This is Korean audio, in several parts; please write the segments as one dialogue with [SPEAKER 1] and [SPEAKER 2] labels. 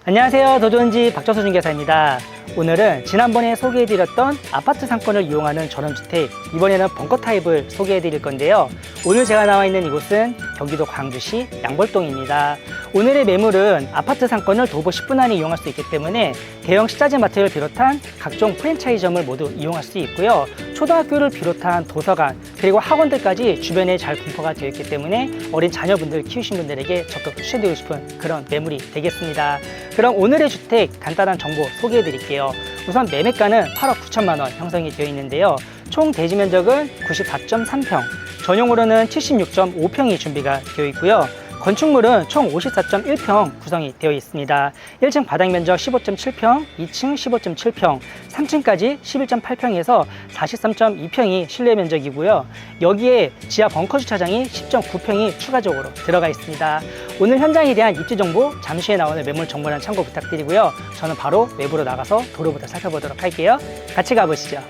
[SPEAKER 1] 안녕하세요. 도전지 박정수 중개사입니다. 오늘은 지난번에 소개해드렸던 아파트 상권을 이용하는 전원주택, 이번에는 벙커 타입을 소개해드릴 건데요. 오늘 제가 나와 있는 이곳은 경기도 광주시 양벌동입니다. 오늘의 매물은 아파트 상권을 도보 10분 안에 이용할 수 있기 때문에 대형 식자재 마트를 비롯한 각종 프랜차이즈점을 모두 이용할 수 있고요. 초등학교를 비롯한 도서관 그리고 학원들까지 주변에 잘 분포가 되어 있기 때문에 어린 자녀분들 키우신 분들에게 적극 추천드리고 싶은 그런 매물이 되겠습니다. 그럼 오늘의 주택 간단한 정보 소개해 드릴게요. 우선 매매가는 8억 9천만 원 형성이 되어 있는데요. 총 대지 면적은 94.3평, 전용으로는 76.5평이 준비가 되어 있고요. 건축물은 총 54.1평 구성이 되어 있습니다. 1층 바닥 면적 15.7평, 2층 15.7평, 3층까지 11.8평에서 43.2평이 실내 면적이고요. 여기에 지하 벙커 주차장이 10.9평이 추가적으로 들어가 있습니다. 오늘 현장에 대한 입지 정보, 잠시 후에 나오는 매물 정보란 참고 부탁드리고요. 저는 바로 외부로 나가서 도로부터 살펴보도록 할게요. 같이 가보시죠.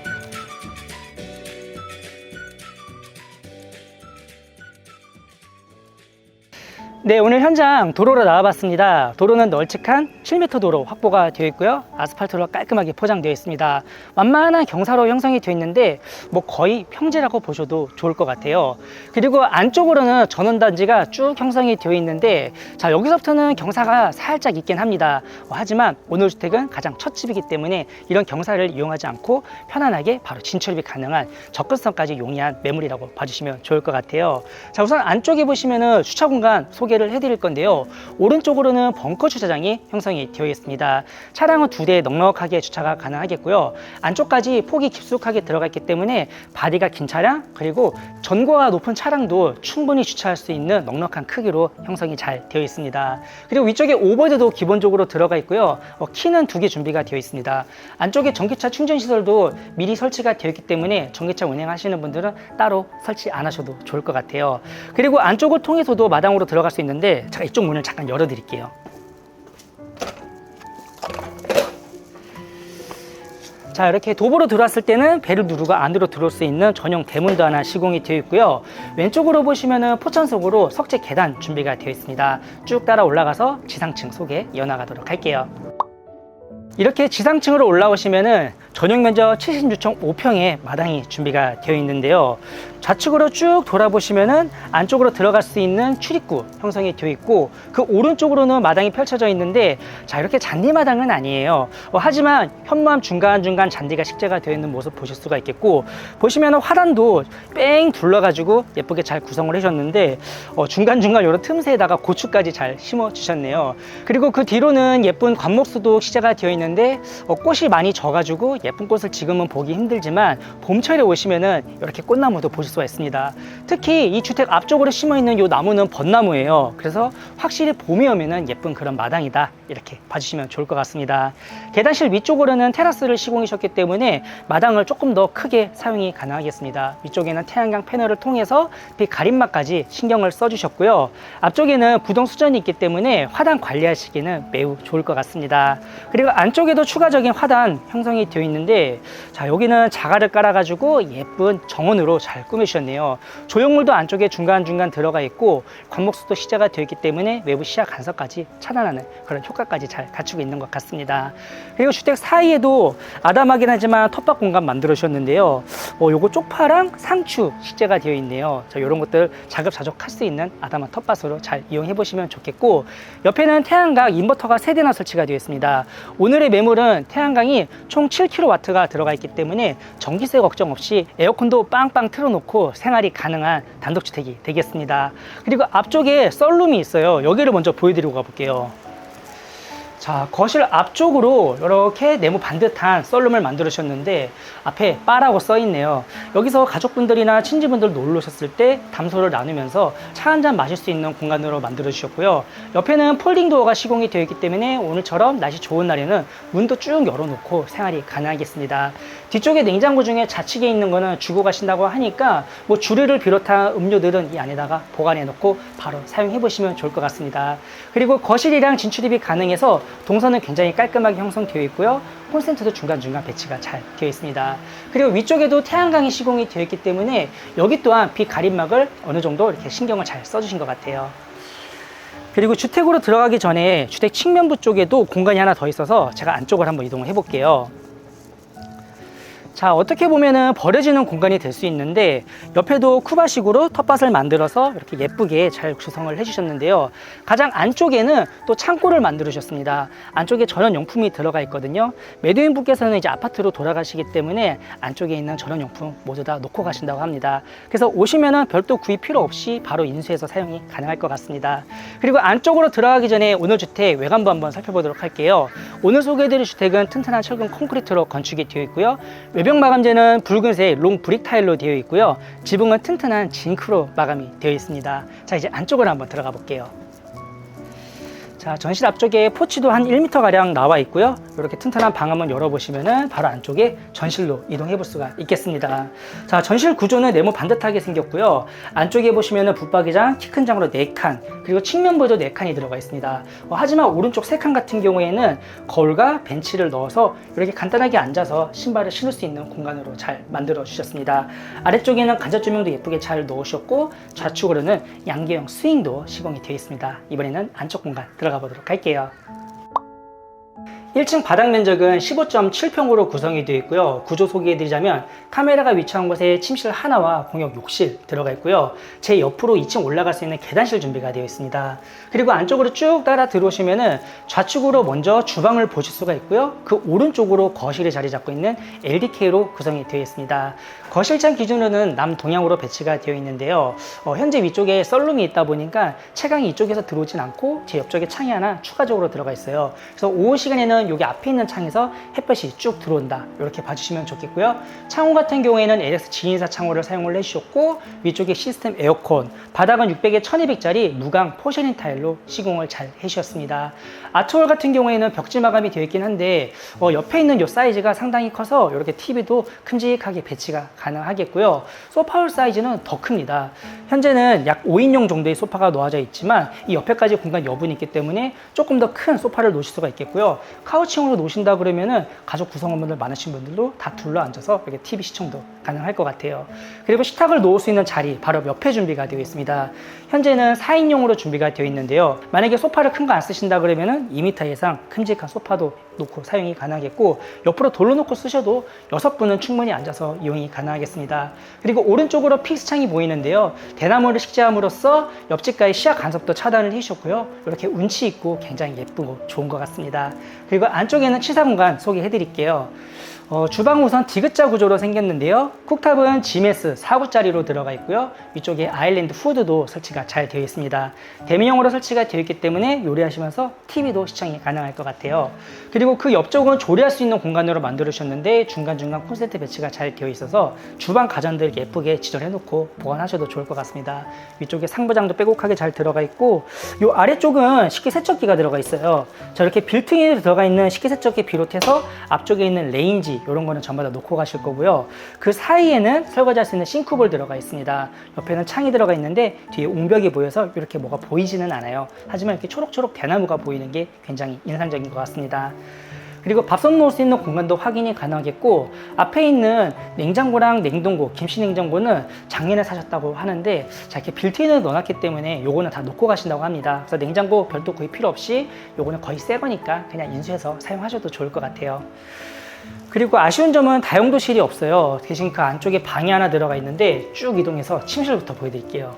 [SPEAKER 1] 네, 오늘 현장 도로로 나와봤습니다. 도로는 널찍한 7m 도로 확보가 되어 있고요. 아스팔트로 깔끔하게 포장되어 있습니다. 완만한 경사로 형성이 되어 있는데 뭐 거의 평지라고 보셔도 좋을 것 같아요. 그리고 안쪽으로는 전원단지가 쭉 형성이 되어 있는데 자, 여기서부터는 경사가 살짝 있긴 합니다. 하지만 오늘 주택은 가장 첫 집이기 때문에 이런 경사를 이용하지 않고 편안하게 바로 진출입이 가능한 접근성까지 용이한 매물이라고 봐주시면 좋을 것 같아요. 자, 우선 안쪽에 보시면은 주차 공간 소개를 해드릴 건데요. 오른쪽으로는 벙커 주차장이 형성이 되어 있습니다. 차량은 2대 넉넉하게 주차가 가능하겠고요. 안쪽까지 폭이 깊숙하게 들어가 있기 때문에 바디가 긴 차량 그리고 전고가 높은 차량도 충분히 주차할 수 있는 넉넉한 크기로 형성이 잘 되어 있습니다. 그리고 위쪽에 오버헤드도 기본적으로 들어가 있고요. 키는 2개 준비가 되어 있습니다. 안쪽에 전기차 충전 시설도 미리 설치가 되어 있기 때문에 전기차 운행하시는 분들은 따로 설치 안 하셔도 좋을 것 같아요. 그리고 안쪽을 통해서도 마당으로 들어갈 수 있는데 제가 이쪽 문을 잠깐 열어 드릴게요. 자, 이렇게 도보로 들어왔을 때는 벨을 누르고 안으로 들어올 수 있는 전용 대문도 하나 시공이 되어 있고요. 왼쪽으로 보시면은 포천석으로 석재 계단 준비가 되어 있습니다. 쭉 따라 올라가서 지상층 소개 이어나가도록 할게요. 이렇게 지상층으로 올라오시면은 전용 면적 76.5평의 마당이 준비가 되어 있는데요. 좌측으로 쭉 돌아보시면은 안쪽으로 들어갈 수 있는 출입구 형성이 되어 있고 그 오른쪽으로는 마당이 펼쳐져 있는데 자, 이렇게 잔디 마당은 아니에요. 하지만 현무암 중간중간 잔디가 식재가 되어 있는 모습 보실 수가 있겠고 보시면은 화단도 뺑 둘러가지고 예쁘게 잘 구성을 해주셨는데 중간중간 이런 틈새에다가 고추까지 잘 심어 주셨네요. 그리고 그 뒤로는 예쁜 관목수도 시재가 되어 있는데 꽃이 많이 져가지고 예쁜 꽃을 지금은 보기 힘들지만 봄철에 오시면은 이렇게 꽃나무도 보실 수가 있습니다. 특히 이 주택 앞쪽으로 심어 있는 이 나무는 벚나무예요. 그래서 확실히 봄이 오면은 예쁜 그런 마당이다 이렇게 봐주시면 좋을 것 같습니다. 계단실 위쪽으로는 테라스를 시공하셨기 때문에 마당을 조금 더 크게 사용이 가능하겠습니다. 위쪽에는 태양광 패널을 통해서 빛 가림막까지 신경을 써주셨고요. 앞쪽에는 부동 수전이 있기 때문에 화단 관리하시기는 매우 좋을 것 같습니다. 그리고 안쪽에도 추가적인 화단 형성이 되어 있는데 자, 여기는 자갈을 깔아가지고 예쁜 정원으로 잘 꾸며주셨네요. 조형물도 안쪽에 중간중간 들어가 있고 관목수도 시재가 되어 있기 때문에 외부 시야 간섭까지 차단하는 그런 효과까지 잘 갖추고 있는 것 같습니다. 그리고 주택 사이에도 아담하긴 하지만 텃밭 공간 만들어 주셨는데요. 요거 쪽파랑 상추 시재가 되어 있네요. 자, 이런 것들 자급자족할 수 있는 아담한 텃밭으로 잘 이용해 보시면 좋겠고 옆에는 태양광 인버터가 3대나 설치가 되어 있습니다. 오늘의 매물은 태양광이 총 7kW가 들어가 있기 때문에 전기세 걱정 없이 에어컨도 빵빵 틀어놓고 생활이 가능한 단독주택이 되겠습니다. 그리고 앞쪽에 썰룸이 있어요. 여기를 먼저 보여드리고 가볼게요. 자, 거실 앞쪽으로 이렇게 네모 반듯한 썰룸을 만들어 주셨는데 앞에 바라고 써 있네요. 여기서 가족분들이나 친지분들 놀러 오셨을 때 담소를 나누면서 차 한잔 마실 수 있는 공간으로 만들어 주셨고요. 옆에는 폴딩 도어가 시공이 되어 있기 때문에 오늘처럼 날씨 좋은 날에는 문도 쭉 열어놓고 생활이 가능하겠습니다. 뒤쪽에 냉장고 중에 좌측에 있는 거는 주고 가신다고 하니까 뭐 주류를 비롯한 음료들은 이 안에다가 보관해 놓고 바로 사용해 보시면 좋을 것 같습니다. 그리고 거실이랑 진출입이 가능해서 동선은 굉장히 깔끔하게 형성되어 있고요. 콘센트도 중간중간 배치가 잘 되어 있습니다. 그리고 위쪽에도 태양광이 시공이 되어 있기 때문에 여기 또한 빛 가림막을 어느 정도 이렇게 신경을 잘 써주신 것 같아요. 그리고 주택으로 들어가기 전에 주택 측면부 쪽에도 공간이 하나 더 있어서 제가 안쪽을 한번 이동을 해 볼게요. 자, 어떻게 보면은 버려지는 공간이 될 수 있는데 옆에도 쿠바식으로 텃밭을 만들어서 이렇게 예쁘게 잘 구성을 해주셨는데요. 가장 안쪽에는 또 창고를 만들으셨습니다. 안쪽에 전원용품이 들어가 있거든요. 매도인분께서는 이제 아파트로 돌아가시기 때문에 안쪽에 있는 전원용품 모두 다 놓고 가신다고 합니다. 그래서 오시면은 별도 구입 필요 없이 바로 인수해서 사용이 가능할 것 같습니다. 그리고 안쪽으로 들어가기 전에 오늘 주택 외관부 한번 살펴보도록 할게요. 오늘 소개해드릴 주택은 튼튼한 철근 콘크리트로 건축이 되어 있고요. 외벽 마감재는 붉은색 롱 브릭 타일로 되어 있고요. 지붕은 튼튼한 징크로 마감이 되어 있습니다. 자, 이제 안쪽으로 한번 들어가 볼게요. 자, 전실 앞쪽에 포치도 한 1m 가량 나와 있고요. 이렇게 튼튼한 방 한번 열어보시면은 바로 안쪽에 전실로 이동해 볼 수가 있겠습니다. 자, 전실 구조는 네모 반듯하게 생겼고요. 안쪽에 보시면은 붙박이장 키 큰 장으로 4칸, 그리고 측면부에도 4칸이 들어가 있습니다. 하지만 오른쪽 3칸 같은 경우에는 거울과 벤치를 넣어서 이렇게 간단하게 앉아서 신발을 신을 수 있는 공간으로 잘 만들어 주셨습니다. 아래쪽에는 간접 조명도 예쁘게 잘 넣으셨고 좌측으로는 양계형 스윙도 시공이 되어 있습니다. 이번에는 안쪽 공간 들어가 보도록 할게요. 1층 바닥 면적은 15.7평으로 구성이 되어 있고요. 구조 소개해드리자면 카메라가 위치한 곳에 침실 하나와 공용 욕실 들어가 있고요. 제 옆으로 2층 올라갈 수 있는 계단실 준비가 되어 있습니다. 그리고 안쪽으로 쭉 따라 들어오시면은 좌측으로 먼저 주방을 보실 수가 있고요. 그 오른쪽으로 거실이 자리 잡고 있는 LDK로 구성이 되어 있습니다. 거실창 기준으로는 남동향으로 배치가 되어 있는데요. 현재 위쪽에 썰룸이 있다 보니까 채광이 이쪽에서 들어오진 않고 제 옆쪽에 창이 하나 추가적으로 들어가 있어요. 그래서 오후 시간에는 여기 앞에 있는 창에서 햇볕이 쭉 들어온다, 이렇게 봐주시면 좋겠고요. 창호 같은 경우에는 LX 지인사 창호를 사용을 해주셨고 위쪽에 시스템 에어컨, 바닥은 600에 1200짜리 무광 포셔닝 타일로 시공을 잘 해주셨습니다. 아트월 같은 경우에는 벽지 마감이 되어 있긴 한데 옆에 있는 이 사이즈가 상당히 커서 이렇게 TV도 큼직하게 배치가 가능하겠고요. 소파홀 사이즈는 더 큽니다. 현재는 약 5인용 정도의 소파가 놓아져 있지만 이 옆에까지 공간 여분이 있기 때문에 조금 더 큰 소파를 놓으실 수가 있겠고요. 카우치형으로 놓으신다 그러면은 가족 구성원분들 많으신 분들도 다 둘러 앉아서 이렇게 TV 시청도 가능할 것 같아요. 그리고 식탁을 놓을 수 있는 자리 바로 옆에 준비가 되어 있습니다. 현재는 4인용으로 준비가 되어 있는데요. 만약에 소파를 큰 거 안 쓰신다 그러면은 2m 이상 큼직한 소파도 놓고 사용이 가능하겠고 옆으로 돌려 놓고 쓰셔도 6분은 충분히 앉아서 이용이 가능하겠습니다. 그리고 오른쪽으로 픽스창이 보이는데요. 대나무를 식재함으로써 옆집과의 시야 간섭도 차단을 해주셨고요. 이렇게 운치 있고 굉장히 예쁘고 좋은 것 같습니다. 그리고 안쪽에는 취사 공간 소개해 드릴게요. 주방 우선 디귿자 구조로 생겼는데요. 쿡탑은 GMS 4구짜리로 들어가 있고요. 위쪽에 아일랜드 후드도 설치가 잘 되어 있습니다. 대미형으로 설치가 되어 있기 때문에 요리하시면서 TV도 시청이 가능할 것 같아요. 그리고 그 옆쪽은 조리할 수 있는 공간으로 만들어 주셨는데 중간중간 콘센트 배치가 잘 되어 있어서 주방 가전들 예쁘게 지정해 놓고 보관하셔도 좋을 것 같습니다. 위쪽에 상부장도 빼곡하게 잘 들어가 있고 이 아래쪽은 식기세척기가 들어가 있어요. 저렇게 빌트인에 들어가 있는 식기세척기 비롯해서 앞쪽에 있는 레인지 이런 거는 전부 다 놓고 가실 거고요. 그 사이에는 설거지할 수 있는 싱크볼 들어가 있습니다. 옆에는 창이 들어가 있는데 뒤에 옹벽이 보여서 이렇게 뭐가 보이지는 않아요. 하지만 이렇게 초록초록 대나무가 보이는 게 굉장히 인상적인 것 같습니다. 그리고 밥솥 놓을 수 있는 공간도 확인이 가능하겠고 앞에 있는 냉장고랑 냉동고, 김치냉장고는 작년에 사셨다고 하는데 자, 이렇게 빌트인을 넣어놨기 때문에 요거는 다 놓고 가신다고 합니다. 그래서 냉장고 별도 구입 필요 없이 요거는 거의 새 거니까 그냥 인수해서 사용하셔도 좋을 것 같아요. 그리고 아쉬운 점은 다용도실이 없어요. 대신 그 안쪽에 방이 하나 들어가 있는데 쭉 이동해서 침실부터 보여드릴게요.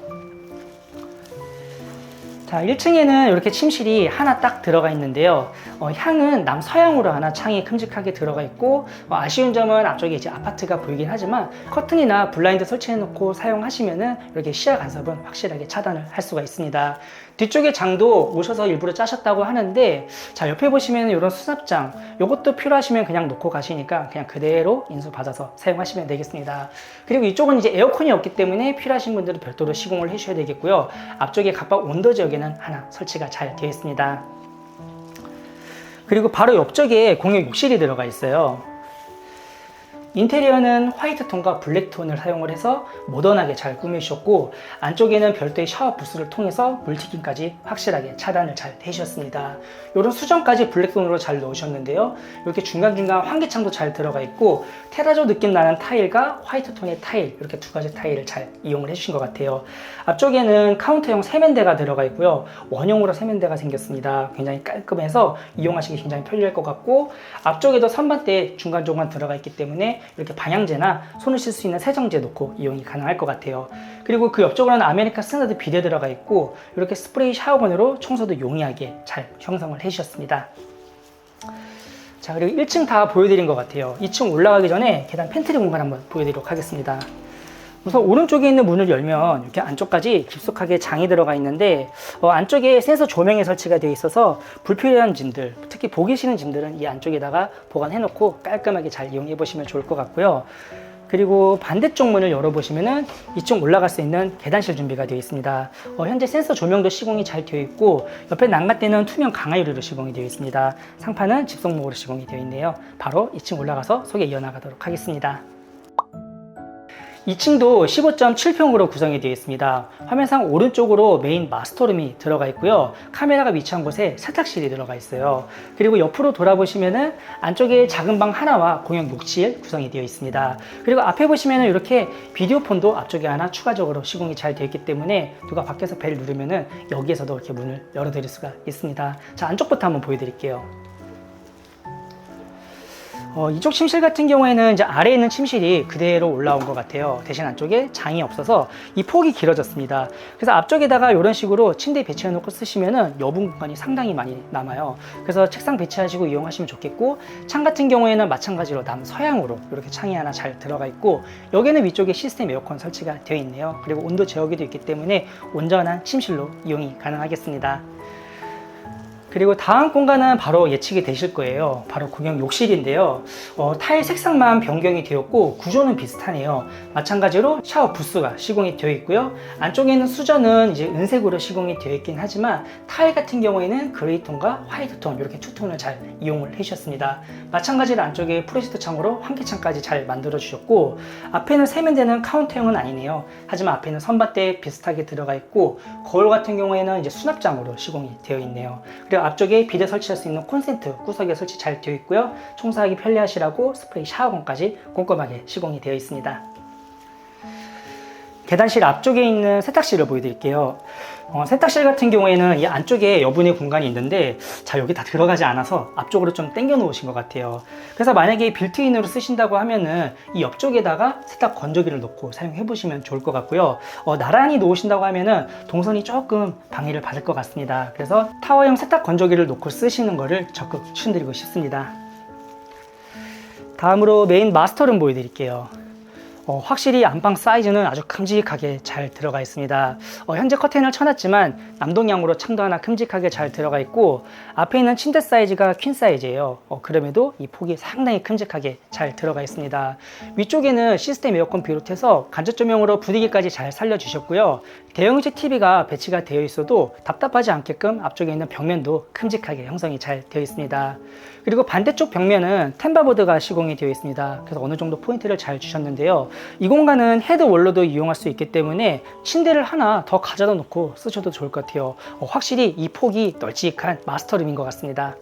[SPEAKER 1] 자, 1층에는 이렇게 침실이 하나 딱 들어가 있는데요. 향은 남서향으로 하나 창이 큼직하게 들어가 있고 아쉬운 점은 앞쪽에 이제 아파트가 보이긴 하지만 커튼이나 블라인드 설치해 놓고 사용하시면은 이렇게 시야 간섭은 확실하게 차단을 할 수가 있습니다. 뒤쪽에 장도 오셔서 일부러 짜셨다고 하는데 자, 옆에 보시면 이런 수납장 이것도 필요하시면 그냥 놓고 가시니까 그냥 그대로 인수 받아서 사용하시면 되겠습니다. 그리고 이쪽은 이제 에어컨이 없기 때문에 필요하신 분들은 별도로 시공을 해주셔야 되겠고요. 앞쪽에 갑박 온도 지역에는 하나 설치가 잘 되어 있습니다. 그리고 바로 옆쪽에 공용 욕실이 들어가 있어요. 인테리어는 화이트 톤과 블랙 톤을 사용을 해서 모던하게 잘 꾸미셨고, 안쪽에는 별도의 샤워 부스를 통해서 물튀김까지 확실하게 차단을 잘 해주셨습니다. 이런 수정까지 블랙 톤으로 잘 넣으셨는데요. 이렇게 중간중간 환기창도 잘 들어가 있고, 테라조 느낌 나는 타일과 화이트 톤의 타일, 이렇게 두 가지 타일을 잘 이용을 해주신 것 같아요. 앞쪽에는 카운터형 세면대가 들어가 있고요. 원형으로 세면대가 생겼습니다. 굉장히 깔끔해서 이용하시기 굉장히 편리할 것 같고, 앞쪽에도 선반대 중간중간 들어가 있기 때문에 이렇게 방향제나 손을 쉴 수 있는 세정제 놓고 이용이 가능할 것 같아요. 그리고 그 옆쪽으로는 아메리카 스탠다드 비데 들어가 있고, 이렇게 스프레이 샤워건으로 청소도 용이하게 잘 형성을 해주셨습니다. 자, 그리고 1층 다 보여드린 것 같아요. 2층 올라가기 전에 계단 팬트리 공간 한번 보여드리도록 하겠습니다. 우선 오른쪽에 있는 문을 열면 이렇게 안쪽까지 깊숙하게 장이 들어가 있는데, 안쪽에 센서 조명이 설치가 되어 있어서 불필요한 짐들, 특히 보기 싫은 짐들은 이 안쪽에다가 보관해 놓고 깔끔하게 잘 이용해 보시면 좋을 것 같고요. 그리고 반대쪽 문을 열어보시면은 2층 올라갈 수 있는 계단실 준비가 되어 있습니다. 현재 센서 조명도 시공이 잘 되어 있고, 옆에 난간대는 투명 강화 유리로 시공이 되어 있습니다. 상판은 집속목으로 시공이 되어 있네요. 바로 2층 올라가서 소개 이어나가도록 하겠습니다. 2층도 15.7평으로 구성이 되어 있습니다. 화면상 오른쪽으로 메인 마스터룸이 들어가 있고요. 카메라가 위치한 곳에 세탁실이 들어가 있어요. 그리고 옆으로 돌아보시면은 안쪽에 작은 방 하나와 공용 욕실 구성이 되어 있습니다. 그리고 앞에 보시면은 이렇게 비디오폰도 앞쪽에 하나 추가적으로 시공이 잘 되어 있기 때문에 누가 밖에서 벨 누르면은 여기에서도 이렇게 문을 열어드릴 수가 있습니다. 자, 안쪽부터 한번 보여드릴게요. 이쪽 침실 같은 경우에는 이제 아래에 있는 침실이 그대로 올라온 것 같아요. 대신 안쪽에 장이 없어서 이 폭이 길어졌습니다. 그래서 앞쪽에다가 이런 식으로 침대 배치해 놓고 쓰시면은 여분 공간이 상당히 많이 남아요. 그래서 책상 배치하시고 이용하시면 좋겠고, 창 같은 경우에는 마찬가지로 남서양으로 이렇게 창이 하나 잘 들어가 있고, 여기는 위쪽에 시스템 에어컨 설치가 되어 있네요. 그리고 온도 제어기도 있기 때문에 온전한 침실로 이용이 가능하겠습니다. 그리고 다음 공간은 바로 예측이 되실 거예요. 바로 공용 욕실인데요. 타일 색상만 변경이 되었고 구조는 비슷하네요. 마찬가지로 샤워 부스가 시공이 되어 있고요. 안쪽에는 수전은 이제 은색으로 시공이 되어 있긴 하지만 타일 같은 경우에는 그레이톤과 화이트톤 이렇게 투톤을 잘 이용을 해주셨습니다. 마찬가지로 안쪽에 프로시트 창으로 환기창까지 잘 만들어 주셨고, 앞에는 세면대는 카운터형은 아니네요. 하지만 앞에는 선반대 비슷하게 들어가 있고, 거울 같은 경우에는 이제 수납장으로 시공이 되어 있네요. 그리고 앞쪽에 비데 설치할 수 있는 콘센트 구석에 설치 잘 되어 있고요. 청소하기 편리하시라고 스프레이 샤워건까지 꼼꼼하게 시공이 되어 있습니다. 계단실 앞쪽에 있는 세탁실을 보여드릴게요. 세탁실 같은 경우에는 이 안쪽에 여분의 공간이 있는데, 자, 여기 다 들어가지 않아서 앞쪽으로 좀 당겨 놓으신 것 같아요. 그래서 만약에 빌트인으로 쓰신다고 하면은 이 옆쪽에다가 세탁 건조기를 놓고 사용해 보시면 좋을 것 같고요. 나란히 놓으신다고 하면은 동선이 조금 방해를 받을 것 같습니다. 그래서 타워형 세탁 건조기를 놓고 쓰시는 거를 적극 추천드리고 싶습니다. 다음으로 메인 마스터룸 보여드릴게요. 확실히 안방 사이즈는 아주 큼직하게 잘 들어가 있습니다. 현재 커튼을 쳐놨지만 남동향으로 창도 하나 큼직하게 잘 들어가 있고, 앞에 있는 침대 사이즈가 퀸 사이즈예요. 그럼에도 이 폭이 상당히 큼직하게 잘 들어가 있습니다. 위쪽에는 시스템 에어컨 비롯해서 간접 조명으로 분위기까지 잘 살려주셨고요. 대형체 TV가 배치가 되어 있어도 답답하지 않게끔 앞쪽에 있는 벽면도 큼직하게 형성이 잘 되어 있습니다. 그리고 반대쪽 벽면은 템바보드가 시공이 되어 있습니다. 그래서 어느 정도 포인트를 잘 주셨는데요. 이 공간은 헤드월로도 이용할 수 있기 때문에 침대를 하나 더 가져다 놓고 쓰셔도 좋을 것 같아요. 확실히 이 폭이 널찍한 마스터룸인 것 같습니다.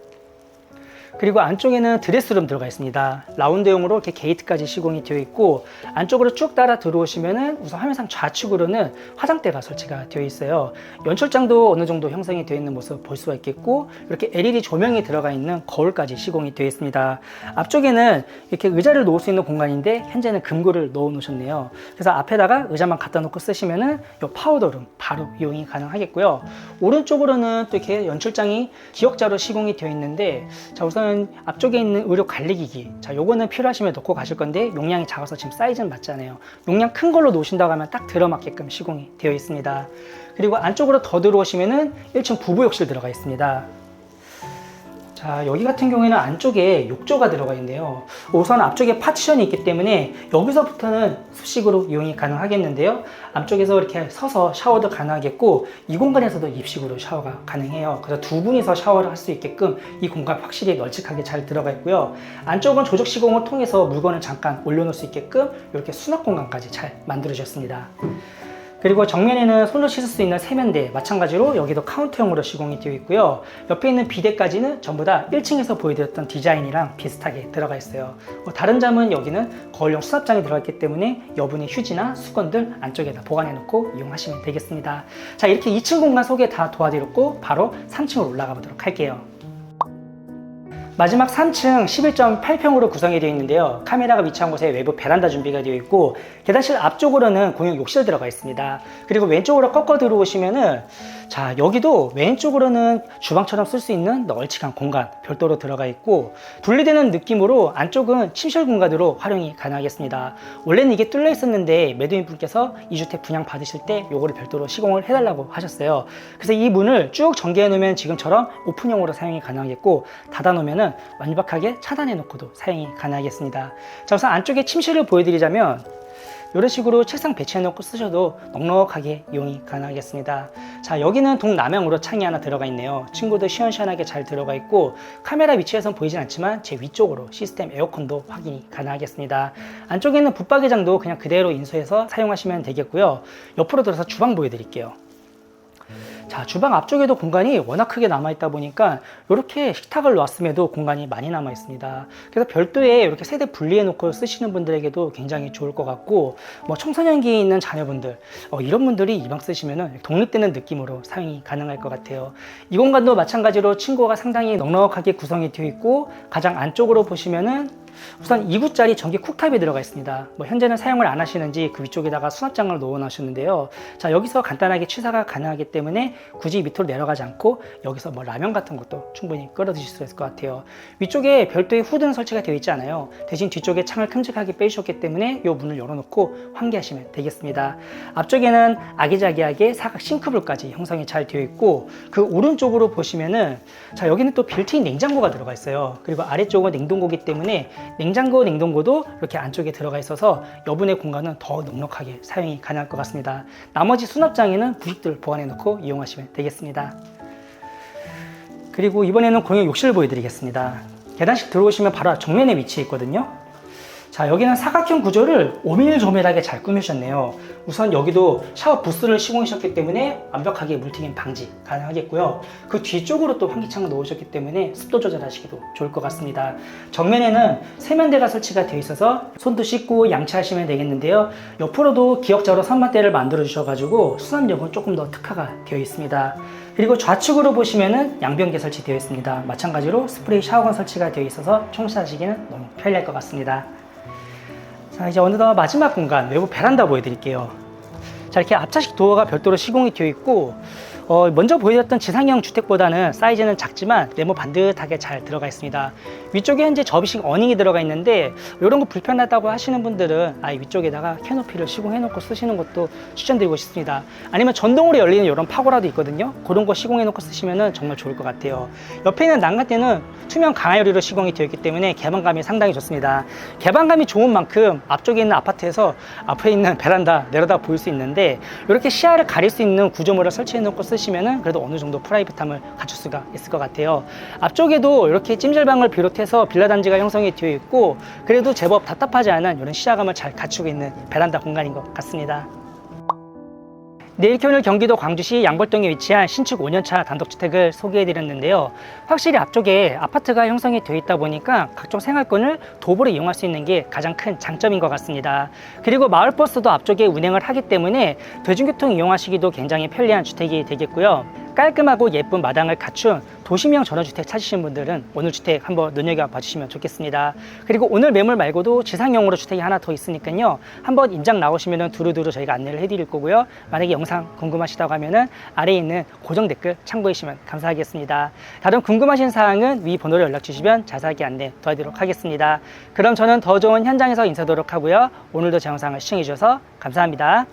[SPEAKER 1] 그리고 안쪽에는 드레스룸 들어가 있습니다. 라운드형으로 이렇게 게이트까지 시공이 되어 있고, 안쪽으로 쭉 따라 들어오시면은 우선 화면상 좌측으로는 화장대가 설치가 되어 있어요. 연출장도 어느 정도 형성이 되어 있는 모습 볼 수가 있겠고, 이렇게 LED 조명이 들어가 있는 거울까지 시공이 되어 있습니다. 앞쪽에는 이렇게 의자를 놓을 수 있는 공간인데 현재는 금고를 넣어 놓으셨네요. 그래서 앞에다가 의자만 갖다 놓고 쓰시면은 이 파우더룸 바로 이용이 가능하겠고요. 오른쪽으로는 또 이렇게 연출장이 기역자로 시공이 되어 있는데, 자, 우선 앞쪽에 있는 의료 관리기기, 자, 요거는 필요하시면 놓고 가실 건데 용량이 작아서 지금 사이즈는 맞잖아요. 용량 큰 걸로 놓으신다고 하면 딱 들어맞게끔 시공이 되어 있습니다. 그리고 안쪽으로 더 들어오시면은 1층 부부욕실 들어가 있습니다. 자, 여기 같은 경우에는 안쪽에 욕조가 들어가 있는데요. 우선 앞쪽에 파티션이 있기 때문에 여기서부터는 습식으로 이용이 가능하겠는데요. 앞쪽에서 이렇게 서서 샤워도 가능하겠고, 이 공간에서도 입식으로 샤워가 가능해요. 그래서 두 분이서 샤워를 할 수 있게끔 이 공간 확실히 널찍하게 잘 들어가 있고요. 안쪽은 조적 시공을 통해서 물건을 잠깐 올려놓을 수 있게끔 이렇게 수납 공간까지 잘 만들어 주셨습니다. 그리고 정면에는 손으로 씻을 수 있는 세면대, 마찬가지로 여기도 카운터형으로 시공이 되어 있고요. 옆에 있는 비데까지는 전부 다 1층에서 보여드렸던 디자인이랑 비슷하게 들어가 있어요. 다른 점은 여기는 거울용 수납장이 들어가 있기 때문에 여분의 휴지나 수건들 안쪽에다 보관해 놓고 이용하시면 되겠습니다. 자, 이렇게 2층 공간 소개 다 도와드렸고 바로 3층으로 올라가 보도록 할게요. 마지막 3층 11.8평으로 구성이 되어 있는데요. 카메라가 위치한 곳에 외부 베란다 준비가 되어 있고, 계단실 앞쪽으로는 공용 욕실 들어가 있습니다. 그리고 왼쪽으로 꺾어 들어오시면은, 자, 여기도 왼쪽으로는 주방처럼 쓸 수 있는 널찍한 공간 별도로 들어가 있고, 분리되는 느낌으로 안쪽은 침실 공간으로 활용이 가능하겠습니다. 원래는 이게 뚫려 있었는데 매도인 분께서 2주택 분양 받으실 때 요거를 별도로 시공을 해달라고 하셨어요. 그래서 이 문을 쭉 전개해 놓으면 지금처럼 오픈형으로 사용이 가능하겠고, 닫아 놓으면 완벽하게 차단해 놓고도 사용이 가능하겠습니다. 자, 우선 안쪽에 침실을 보여드리자면 이런 식으로 책상 배치해 놓고 쓰셔도 넉넉하게 이용이 가능하겠습니다. 자, 여기는 동남향으로 창이 하나 들어가 있네요. 층고도 시원시원하게 잘 들어가 있고, 카메라 위치에선 보이진 않지만 제 위쪽으로 시스템 에어컨도 확인이 가능하겠습니다. 안쪽에 있는 붙박이장도 그냥 그대로 인수해서 사용하시면 되겠고요. 옆으로 들어서 주방 보여드릴게요. 자, 주방 앞쪽에도 공간이 워낙 크게 남아있다 보니까 이렇게 식탁을 놨음에도 공간이 많이 남아 있습니다. 그래서 별도의 이렇게 세대 분리해 놓고 쓰시는 분들에게도 굉장히 좋을 것 같고, 뭐 청소년기에 있는 자녀분들, 이런 분들이 이 방 쓰시면 독립되는 느낌으로 사용이 가능할 것 같아요. 이 공간도 마찬가지로 층고가 상당히 넉넉하게 구성이 되어 있고, 가장 안쪽으로 보시면은 우선 2구짜리 전기 쿡탑이 들어가 있습니다. 뭐 현재는 사용을 안 하시는지 그 위쪽에다가 수납장을 놓아 놨었는데요. 자, 여기서 간단하게 취사가 가능하기 때문에 굳이 밑으로 내려가지 않고 여기서 뭐 라면 같은 것도 충분히 끓여 드실 수 있을 것 같아요. 위쪽에 별도의 후드는 설치가 되어 있지 않아요. 대신 뒤쪽에 창을 큼직하게 빼주셨기 때문에 이 문을 열어놓고 환기하시면 되겠습니다. 앞쪽에는 아기자기하게 사각 싱크볼까지 형성이 잘 되어 있고, 그 오른쪽으로 보시면은, 자, 여기는 또 빌트인 냉장고가 들어가 있어요. 그리고 아래쪽은 냉동고기 때문에 냉장고, 냉동고도 이렇게 안쪽에 들어가 있어서 여분의 공간은 더 넉넉하게 사용이 가능할 것 같습니다. 나머지 수납장에는 부식들 보관해 놓고 이용하시면 되겠습니다. 그리고 이번에는 공용 욕실을 보여드리겠습니다. 계단식 들어오시면 바로 정면에 위치해 있거든요. 자, 여기는 사각형 구조를 오밀조밀하게 잘 꾸미셨네요. 우선 여기도 샤워 부스를 시공하셨기 때문에 완벽하게 물튀김 방지 가능하겠고요. 그 뒤쪽으로 또 환기창을 놓으셨기 때문에 습도 조절하시기도 좋을 것 같습니다. 정면에는 세면대가 설치가 되어 있어서 손도 씻고 양치하시면 되겠는데요. 옆으로도 기역자로 선반대를 만들어 주셔가지고 수납력은 조금 더 특화가 되어 있습니다. 그리고 좌측으로 보시면은 양변기 설치되어 있습니다. 마찬가지로 스프레이 샤워건 설치가 되어 있어서 청소하시기는 너무 편리할 것 같습니다. 자, 이제 어느덧 마지막 공간, 외부 베란다 보여드릴게요. 자, 이렇게 앞차식 도어가 별도로 시공이 되어 있고, 먼저 보여드렸던 지상형 주택보다는 사이즈는 작지만 네모 반듯하게 잘 들어가 있습니다. 위쪽에 현재 접이식 어닝이 들어가 있는데, 이런 거 불편하다고 하시는 분들은 아예 위쪽에다가 캐노피를 시공해 놓고 쓰시는 것도 추천드리고 싶습니다. 아니면 전동으로 열리는 이런 파고라도 있거든요. 그런 거 시공해 놓고 쓰시면 정말 좋을 것 같아요. 옆에 있는 난간대는 투명 강화유리로 시공이 되어 있기 때문에 개방감이 상당히 좋습니다. 개방감이 좋은 만큼 앞쪽에 있는 아파트에서 앞에 있는 베란다 내려다 보일 수 있는데, 이렇게 시야를 가릴 수 있는 구조물을 설치해 놓고 쓰시면은 그래도 어느 정도 프라이빗함을 갖출 수가 있을 것 같아요. 앞쪽에도 이렇게 찜질방을 비롯해서 빌라 단지가 형성이 되어 있고, 그래도 제법 답답하지 않은 이런 시야감을 잘 갖추고 있는 베란다 공간인 것 같습니다. 내일 오늘 경기도 광주시 양벌동에 위치한 신축 5년차 단독주택을 소개해드렸는데요. 확실히 앞쪽에 아파트가 형성이 되어 있다 보니까 각종 생활권을 도보로 이용할 수 있는 게 가장 큰 장점인 것 같습니다. 그리고 마을버스도 앞쪽에 운행을 하기 때문에 대중교통 이용하시기도 굉장히 편리한 주택이 되겠고요. 깔끔하고 예쁜 마당을 갖춘 도심형 전원주택 찾으신 분들은 오늘 주택 한번 눈여겨봐 주시면 좋겠습니다. 그리고 오늘 매물 말고도 지상형으로 주택이 하나 더 있으니까요. 한번 임장 나오시면 두루두루 저희가 안내를 해드릴 거고요. 만약에 영상 궁금하시다고 하면은 아래에 있는 고정 댓글 참고해 주시면 감사하겠습니다. 다른 궁금하신 사항은 위 번호로 연락 주시면 자세하게 안내 도와드리도록 하겠습니다. 그럼 저는 더 좋은 현장에서 인사드리도록 하고요. 오늘도 제 영상을 시청해 주셔서 감사합니다.